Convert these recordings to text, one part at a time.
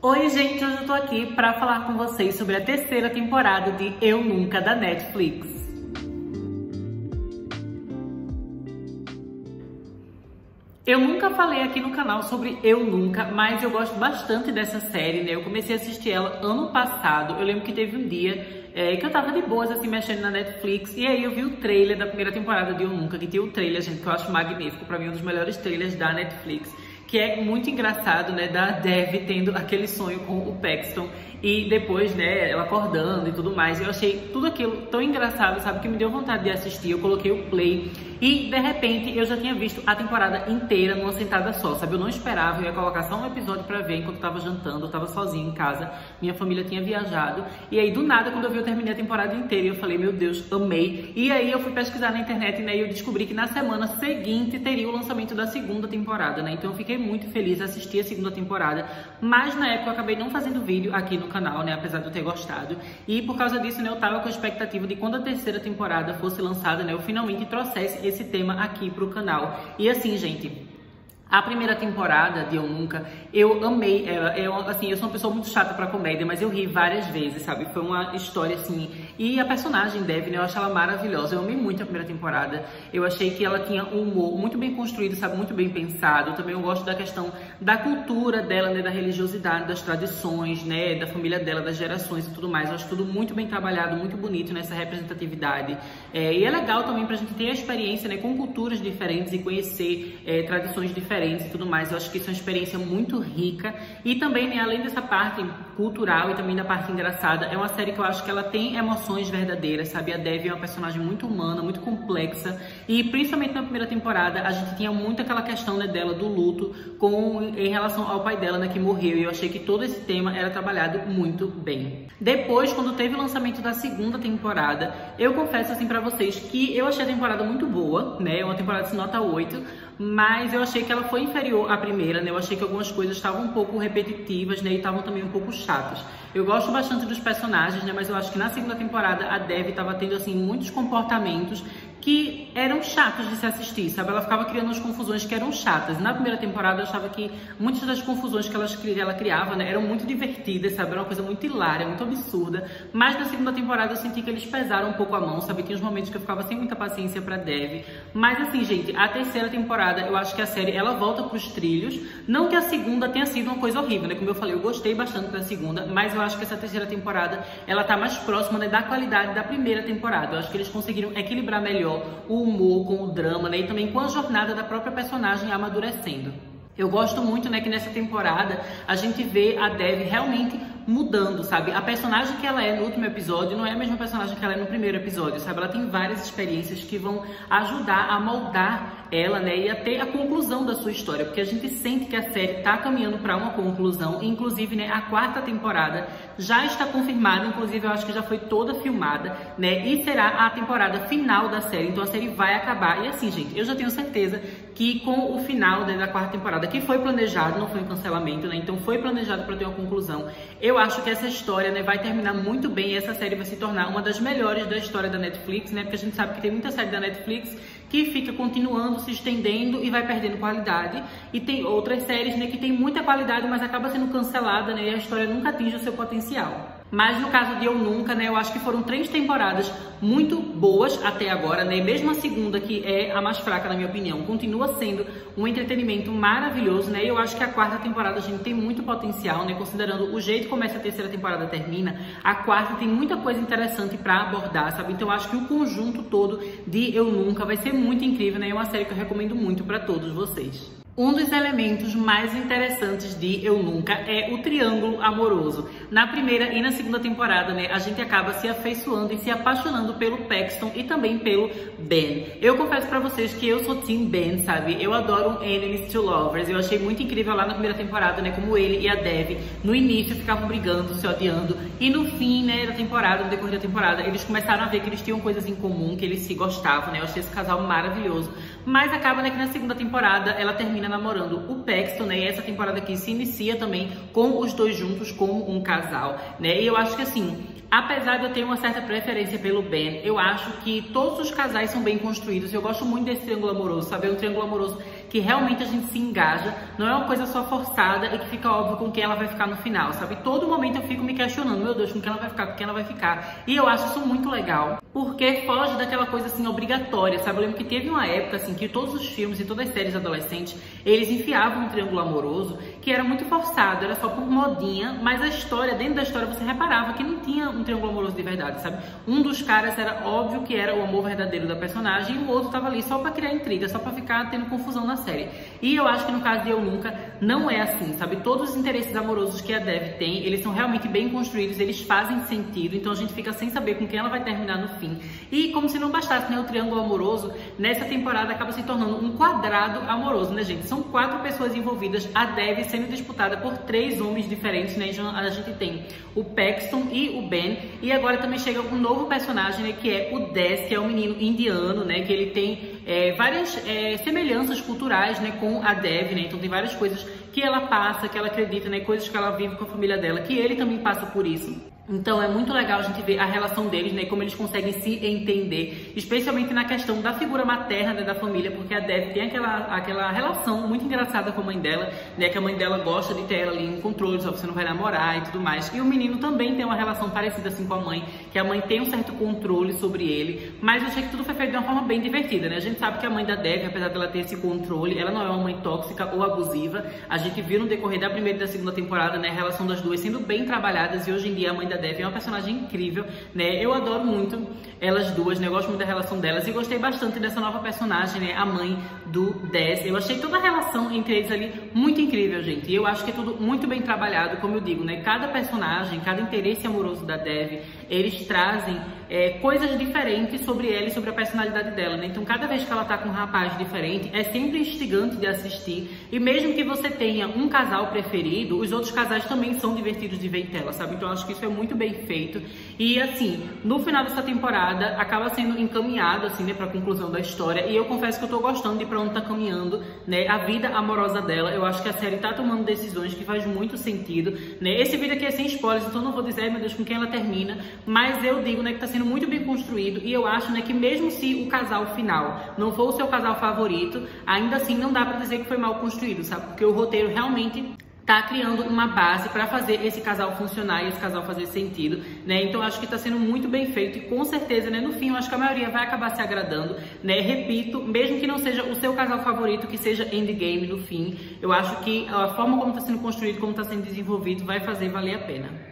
Oi gente, hoje eu tô aqui pra falar com vocês sobre a terceira temporada de Eu Nunca, da Netflix. Eu nunca falei aqui no canal sobre Eu Nunca, mas eu gosto bastante dessa série, né? Eu comecei a assistir ela ano passado. Eu lembro que teve um dia que eu tava de boas, assim, mexendo na Netflix, e aí eu vi o trailer da primeira temporada de Eu Nunca, que tem o trailer, gente, que eu acho magnífico, pra mim um dos melhores trailers da Netflix, que é muito engraçado, né, da Dev tendo aquele sonho com o Paxton e depois, né, ela acordando e tudo mais. Eu achei tudo aquilo tão engraçado, sabe, que me deu vontade de assistir. Eu coloquei o play e, de repente, eu já tinha visto a temporada inteira numa sentada só, sabe? Eu não esperava, eu ia colocar só um episódio pra ver enquanto eu tava jantando, eu tava sozinha em casa, minha família tinha viajado. E aí, do nada, quando eu terminei a temporada inteira e eu falei, meu Deus, amei. E aí eu fui pesquisar na internet, né, e eu descobri que na semana seguinte teria o lançamento da segunda temporada, né? Então eu fiquei muito feliz, assisti a segunda temporada, mas na época eu acabei não fazendo vídeo aqui no canal, né, apesar de eu ter gostado. E por causa disso, né, eu tava com a expectativa de quando a terceira temporada fosse lançada, né, eu finalmente trouxesse esse tema aqui pro canal. E assim, gente, a primeira temporada de Eu Nunca, eu amei ela. Eu sou uma pessoa muito chata pra comédia, mas eu ri várias vezes, sabe? Foi uma história assim. E a personagem Dev, né? Eu acho ela maravilhosa. Eu amei muito a primeira temporada. Eu achei que ela tinha um humor muito bem construído, sabe? Muito bem pensado. Também eu gosto da questão da cultura dela, né? Da religiosidade, das tradições, né? Da família dela, das gerações e tudo mais. Eu acho tudo muito bem trabalhado, muito bonito nessa representatividade. E é legal também pra gente ter a experiência, né? Com culturas diferentes e conhecer tradições diferentes e tudo mais. Eu acho que isso é uma experiência muito rica. E também, né, além dessa parte cultural e também da parte engraçada, é uma série que eu acho que ela tem emoções verdadeiras, sabe? A Dev é uma personagem muito humana, muito complexa, e principalmente na primeira temporada a gente tinha muito aquela questão, né, dela do luto em relação ao pai dela, né, que morreu, e eu achei que todo esse tema era trabalhado muito bem. Depois, quando teve o lançamento da segunda temporada, eu confesso assim pra vocês que eu achei a temporada muito boa, né? É uma temporada de nota 8, mas eu achei que ela foi inferior à primeira, né? Eu achei que algumas coisas estavam um pouco repetitivas, né? E estavam também um pouco chatas. Eu gosto bastante dos personagens, né? Mas eu acho que na segunda temporada a Dev estava tendo, assim, muitos comportamentos que eram chatos de se assistir, sabe? Ela ficava criando umas confusões que eram chatas. Na primeira temporada eu achava que muitas das confusões que ela criava, né, eram muito divertidas, sabe? Era uma coisa muito hilária, muito absurda. Mas na segunda temporada eu senti que eles pesaram um pouco a mão, sabe? Tinha uns momentos que eu ficava sem muita paciência pra Dev. Mas assim, gente, a terceira temporada, eu acho que a série, ela volta pros trilhos. Não que a segunda tenha sido uma coisa horrível, né? Como eu falei, eu gostei bastante da segunda, mas eu acho que essa terceira temporada, ela tá mais próxima, né, da qualidade da primeira temporada. Eu acho que eles conseguiram equilibrar melhor o humor com o drama, né, e também com a jornada da própria personagem amadurecendo. Eu gosto muito, né, que nessa temporada a gente vê a Dev realmente mudando, sabe? A personagem que ela é no último episódio não é a mesma personagem que ela é no primeiro episódio, sabe? Ela tem várias experiências que vão ajudar a moldar ela, né, e até a conclusão da sua história, porque a gente sente que a série tá caminhando para uma conclusão. Inclusive, né, a quarta temporada já está confirmada, inclusive eu acho que já foi toda filmada, né, e será a temporada final da série. Então a série vai acabar, e assim, gente, eu já tenho certeza que com o final, né, da quarta temporada, que foi planejado, não foi um cancelamento, né, então foi planejado para ter uma conclusão, eu acho que essa história, né, vai terminar muito bem, e essa série vai se tornar uma das melhores da história da Netflix, né, porque a gente sabe que tem muita série da Netflix que fica continuando, se estendendo e vai perdendo qualidade. E tem outras séries, né, que tem muita qualidade, mas acaba sendo cancelada, né, e a história nunca atinge o seu potencial. Mas no caso de Eu Nunca, né, eu acho que foram 3 temporadas muito boas até agora, né, e mesmo a segunda, que é a mais fraca na minha opinião, continua sendo um entretenimento maravilhoso, né, e eu acho que a quarta temporada a gente tem muito potencial, né, considerando o jeito como essa terceira temporada termina, a quarta tem muita coisa interessante pra abordar, sabe? Então eu acho que o conjunto todo de Eu Nunca vai ser muito incrível, né, é uma série que eu recomendo muito pra todos vocês. Um dos elementos mais interessantes de Eu Nunca é o triângulo amoroso. Na primeira e na segunda temporada, né, a gente acaba se afeiçoando e se apaixonando pelo Paxton e também pelo Ben. Eu confesso pra vocês que eu sou Team Ben, sabe? Eu adoro Enemies to Lovers. Eu achei muito incrível lá na primeira temporada, né, como ele e a Dev no início ficavam brigando, se odiando, e no fim, né, da temporada, no decorrer da temporada, eles começaram a ver que eles tinham coisas em comum, que eles se gostavam, né? Eu achei esse casal maravilhoso. Mas acaba, né, que na segunda temporada ela termina namorando o Paxton, né? E essa temporada aqui se inicia também com os dois juntos como um casal, né? E eu acho que assim, apesar de eu ter uma certa preferência pelo Ben, eu acho que todos os casais são bem construídos. Eu gosto muito desse triângulo amoroso, sabe? É um triângulo amoroso que realmente a gente se engaja, não é uma coisa só forçada e que fica óbvio com quem ela vai ficar no final, sabe? Todo momento eu fico me questionando, meu Deus, com quem ela vai ficar, com quem ela vai ficar. E eu acho isso muito legal, porque foge daquela coisa assim obrigatória, sabe? Eu lembro que teve uma época assim que todos os filmes e todas as séries adolescentes, eles enfiavam um triângulo amoroso que era muito forçado, era só por modinha, mas a história, dentro da história você reparava que não tinha um triângulo amoroso de verdade, sabe? Um dos caras era óbvio que era o amor verdadeiro da personagem e o outro tava ali só pra criar intriga, só pra ficar tendo confusão na série. E eu acho que no caso de Eu Nunca não é assim, sabe? Todos os interesses amorosos que a Dev tem, eles são realmente bem construídos, eles fazem sentido, então a gente fica sem saber com quem ela vai terminar no fim. E como se não bastasse, né, o triângulo amoroso, nessa temporada acaba se tornando um quadrado amoroso, né, gente? São 4 pessoas envolvidas, a Dev sendo disputada por 3 homens diferentes, né? Então a gente tem o Paxton e o Ben, e agora também chega um novo personagem, né, que é o Des, que é um menino indiano, né, que ele tem várias semelhanças culturais, né, com a Dev, né? Então tem várias coisas que ela passa, que ela acredita, né, coisas que ela vive com a família dela, que ele também passa por isso. Então é muito legal a gente ver a relação deles, né, como eles conseguem se entender, especialmente na questão da figura materna, né, da família, porque a Dev tem aquela relação muito engraçada com a mãe dela, né, que a mãe dela gosta de ter ela ali em controle, só você não vai namorar e tudo mais. E o menino também tem uma relação parecida assim com a mãe, que a mãe tem um certo controle sobre ele, mas eu achei que tudo foi feito de uma forma bem divertida, né? A gente sabe que a mãe da Dev, apesar dela ter esse controle, ela não é uma mãe tóxica ou abusiva. A gente viu no decorrer da primeira e da segunda temporada, né, a relação das duas sendo bem trabalhadas, e hoje em dia a mãe da Dev é uma personagem incrível, né? Eu adoro muito elas duas, né? Eu gosto muito da relação delas e gostei bastante dessa nova personagem, né? A mãe do Des. Eu achei toda a relação entre eles ali muito incrível, gente. E eu acho que é tudo muito bem trabalhado, como eu digo, né? Cada personagem, cada interesse amoroso da Dev, eles trazem coisas diferentes sobre ela e sobre a personalidade dela, né? Então cada vez que ela tá com um rapaz diferente, é sempre instigante de assistir. E mesmo que você tenha um casal preferido, os outros casais também são divertidos de ver em tela, sabe? Então eu acho que isso é muito bem feito. E assim, no final dessa temporada, acaba sendo encaminhado, assim, né, pra conclusão da história. E eu confesso que eu tô gostando de pra onde tá caminhando, né, a vida amorosa dela. Eu acho que a série tá tomando decisões que faz muito sentido, né? Esse vídeo aqui é sem spoilers, então eu não vou dizer, meu Deus, com quem ela termina. Mas eu digo, né, que tá sendo muito bem construído. E eu acho, né, que mesmo se o casal final não for o seu casal favorito, ainda assim não dá pra dizer que foi mal construído, sabe? Porque o roteiro realmente tá criando uma base para fazer esse casal funcionar e esse casal fazer sentido, né? Então acho que tá sendo muito bem feito e com certeza, né, no fim eu acho que a maioria vai acabar se agradando, né? Repito, mesmo que não seja o seu casal favorito, que seja endgame no fim, eu acho que a forma como tá sendo construído, como tá sendo desenvolvido, vai fazer valer a pena.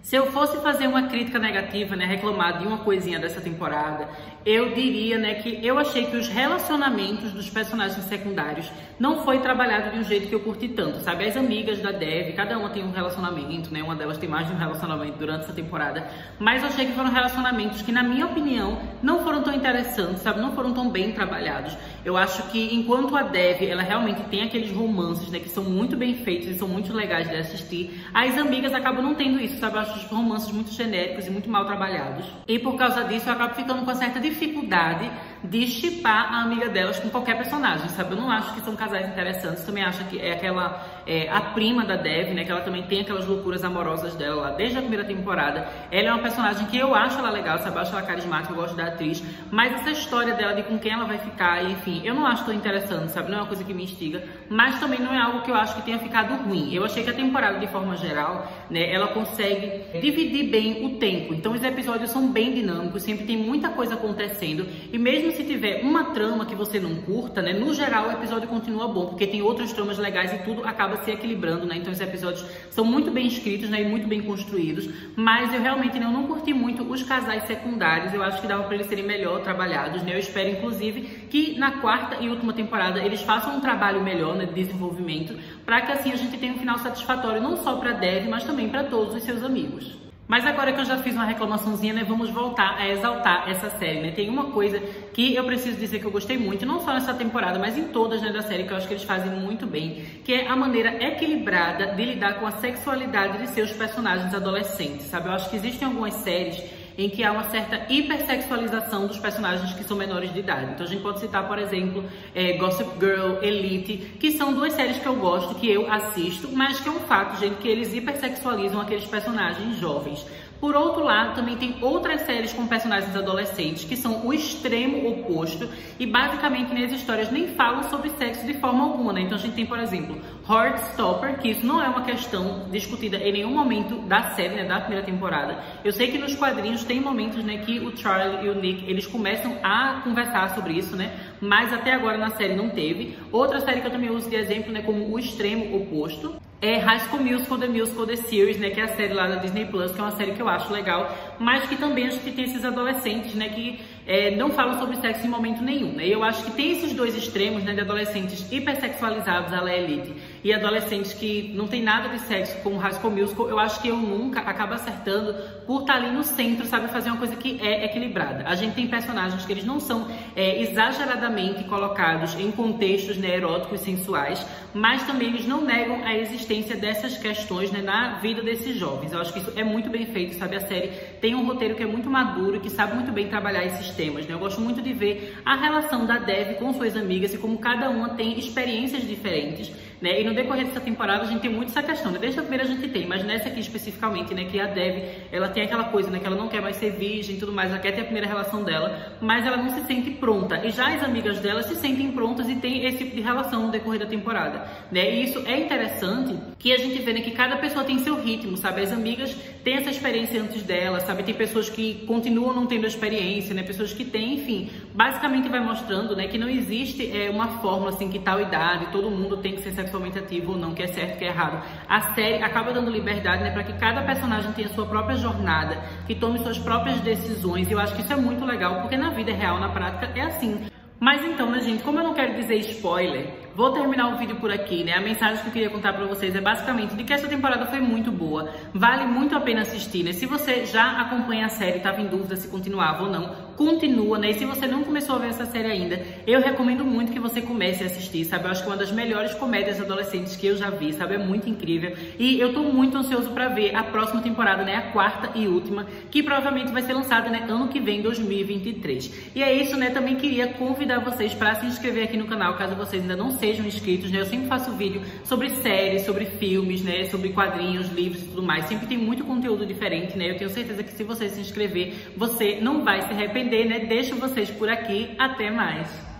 Se eu fosse fazer uma crítica negativa, né, reclamar de uma coisinha dessa temporada, eu diria, né, que eu achei que os relacionamentos dos personagens secundários não foi trabalhado de um jeito que eu curti tanto, sabe? As amigas da Dev, cada uma tem um relacionamento, né? Uma delas tem mais de um relacionamento durante essa temporada, mas eu achei que foram relacionamentos que, na minha opinião, não foram tão interessantes, sabe? Não foram tão bem trabalhados. Eu acho que enquanto a Dev, ela realmente tem aqueles romances, né, que são muito bem feitos e são muito legais de assistir, as amigas acabam não tendo isso, sabe? Eu acho os romances muito genéricos e muito mal trabalhados. E por causa disso, eu acabo ficando com certa dificuldade de shippar a amiga delas com qualquer personagem, sabe? Eu não acho que são casais interessantes, também acho que é aquela, a prima da Dev, né, que ela também tem aquelas loucuras amorosas dela lá desde a primeira temporada. Ela é uma personagem que eu acho ela legal, sabe? Eu acho ela carismática, eu gosto da atriz, mas essa história dela de com quem ela vai ficar, enfim, eu não acho tão interessante, sabe? Não é uma coisa que me instiga, mas também não é algo que eu acho que tenha ficado ruim. Eu achei que a temporada, de forma geral, né, ela consegue dividir bem o tempo, então os episódios são bem dinâmicos, sempre tem muita coisa acontecendo, e mesmo se tiver uma trama que você não curta, né, no geral o episódio continua bom, porque tem outras tramas legais e tudo acaba se equilibrando, né? Então os episódios são muito bem escritos, né, e muito bem construídos, mas eu realmente, né, eu não curti muito os casais secundários. Eu acho que dava pra eles serem melhor trabalhados, né? Eu espero, inclusive, que na quarta e última temporada eles façam um trabalho melhor, né, de desenvolvimento, para que assim a gente tenha um final satisfatório não só pra Dev, mas também para todos os seus amigos. Mas agora que eu já fiz uma reclamaçãozinha, né, vamos voltar a exaltar essa série, né? Tem uma coisa que eu preciso dizer que eu gostei muito, não só nessa temporada, mas em todas, né, da série, que eu acho que eles fazem muito bem, que é a maneira equilibrada de lidar com a sexualidade de seus personagens adolescentes, sabe? Eu acho que existem algumas séries em que há uma certa hipersexualização dos personagens que são menores de idade. Então a gente pode citar, por exemplo, Gossip Girl, Elite, que são duas séries que eu gosto, que eu assisto, mas que é um fato, gente, que eles hipersexualizam aqueles personagens jovens. Por outro lado, também tem outras séries com personagens adolescentes que são o extremo oposto e basicamente nas histórias nem falam sobre sexo de forma alguma, né? Então a gente tem, por exemplo, Heartstopper, que isso não é uma questão discutida em nenhum momento da série, né, da primeira temporada. Eu sei que nos quadrinhos tem momentos, né, que o Charlie e o Nick, eles começam a conversar sobre isso, né, mas até agora na série não teve. Outra série que eu também uso de exemplo, né, como o extremo oposto, é High School Musical, The Musical, The Series, né, que é a série lá da Disney Plus, que é uma série que eu acho legal, mas que também a gente tem esses adolescentes, né, que não falam sobre sexo em momento nenhum, né, e eu acho que tem esses dois extremos, né, de adolescentes hipersexualizados, a La Elite, e adolescentes que não tem nada de sexo, como High School Musical. Eu acho que Eu Nunca acaba acertando por estar ali no centro, sabe, fazer uma coisa que é equilibrada. A gente tem personagens que eles não são exageradamente colocados em contextos, né, eróticos e sensuais, mas também eles não negam a existência dessas questões, né, na vida desses jovens. Eu acho que isso é muito bem feito, sabe? A série tem um roteiro que é muito maduro e que sabe muito bem trabalhar esses temas, né? Eu gosto muito de ver a relação da Dev com suas amigas e como cada uma tem experiências diferentes, né? E no decorrer dessa temporada a gente tem muito essa questão, né? Desde a primeira a gente tem, mas nessa aqui especificamente, né, que a Dev, ela tem aquela coisa, né, que ela não quer mais ser virgem e tudo mais, ela quer ter a primeira relação dela, mas ela não se sente pronta. E já as amigas dela se sentem prontas e tem esse tipo de relação no decorrer da temporada, né? E isso é interessante, que a gente vê, né, que cada pessoa tem seu ritmo, sabe? As amigas têm essa experiência antes dela, sabe? Tem pessoas que continuam não tendo a experiência, né? Pessoas que têm, enfim, basicamente vai mostrando, né, que não existe uma fórmula assim que tal idade todo mundo tem que ser sexualmente ativo ou não, que é certo, que é errado. A série acaba dando liberdade, né, para que cada personagem tenha sua própria jornada, que tome suas próprias decisões. E eu acho que isso é muito legal, porque na vida real, na prática, é assim. Mas então, né, gente, como eu não quero dizer spoiler, vou terminar o vídeo por aqui, né? A mensagem que eu queria contar pra vocês é basicamente de que essa temporada foi muito boa. Vale muito a pena assistir, né? Se você já acompanha a série, tava em dúvida se continuava ou não, continua, né? E se você não começou a ver essa série ainda, eu recomendo muito que você comece a assistir, sabe? Eu acho que é uma das melhores comédias adolescentes que eu já vi, sabe? É muito incrível. E eu tô muito ansioso pra ver a próxima temporada, né? A quarta e última, que provavelmente vai ser lançada, né, ano que vem, 2023. E é isso, né? Também queria convidar vocês pra se inscrever aqui no canal, caso vocês ainda não sejam inscritos, né? Eu sempre faço vídeo sobre séries, sobre filmes, né? Sobre quadrinhos, livros e tudo mais. Sempre tem muito conteúdo diferente, né? Eu tenho certeza que se você se inscrever, você não vai se arrepender, né? Deixo vocês por aqui. Até mais!